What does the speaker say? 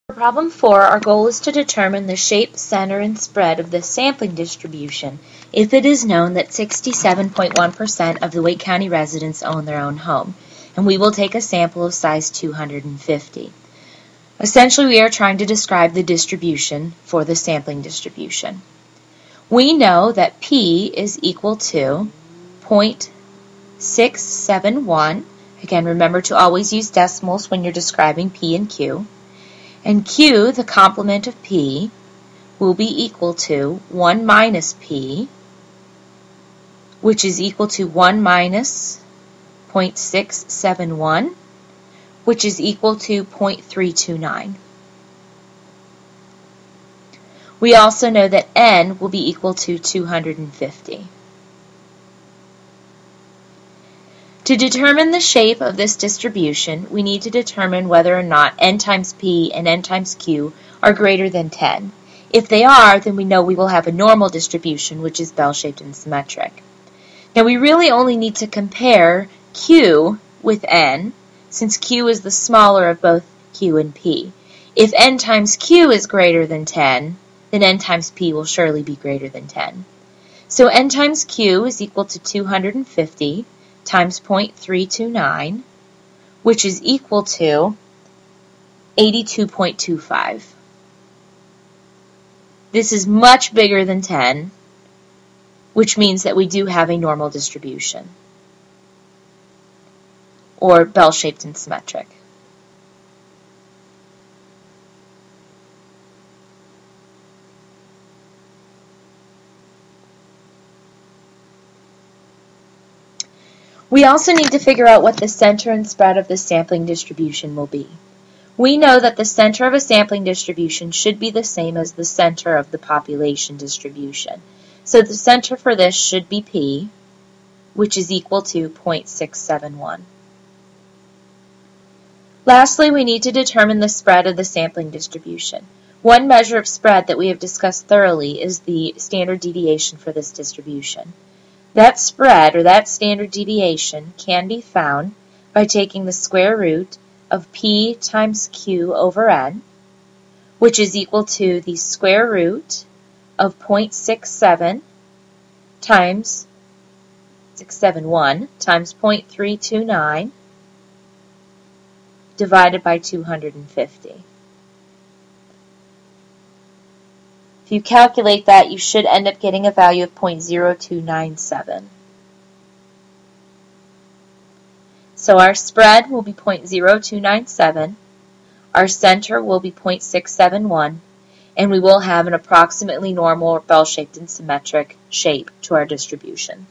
For problem 4, our goal is to determine the shape, center, and spread of the sampling distribution if it is known that 67.1% of the Wake County residents own their own home, and we will take a sample of size 250. Essentially, we are trying to describe the distribution for the sampling distribution. We know that P is equal to 0.671. Again, remember to always use decimals when you're describing P and Q. And Q, the complement of P, will be equal to 1 minus P, which is equal to 1 minus 0.671, which is equal to 0.329. We also know that N will be equal to 250. To determine the shape of this distribution, we need to determine whether or not N times P and N times Q are greater than 10. If they are, then we know we will have a normal distribution, which is bell-shaped and symmetric. Now, we really only need to compare Q with N, since Q is the smaller of both Q and P. If N times Q is greater than 10, then N times P will surely be greater than 10. So N times Q is equal to 250 times 0.329, which is equal to 82.25. This is much bigger than 10, which means that we do have a normal distribution, or bell-shaped and symmetric. We also need to figure out what the center and spread of the sampling distribution will be. We know that the center of a sampling distribution should be the same as the center of the population distribution. So the center for this should be P, which is equal to 0.671. Lastly, we need to determine the spread of the sampling distribution. One measure of spread that we have discussed thoroughly is the standard deviation for this distribution. That spread, or that standard deviation, can be found by taking the square root of P times Q over N, which is equal to the square root of 0.67 times 671 times 0.329 divided by 250. If you calculate that, you should end up getting a value of 0.0297. So our spread will be 0.0297, our center will be 0.671, and we will have an approximately normal bell-shaped and symmetric shape to our distribution.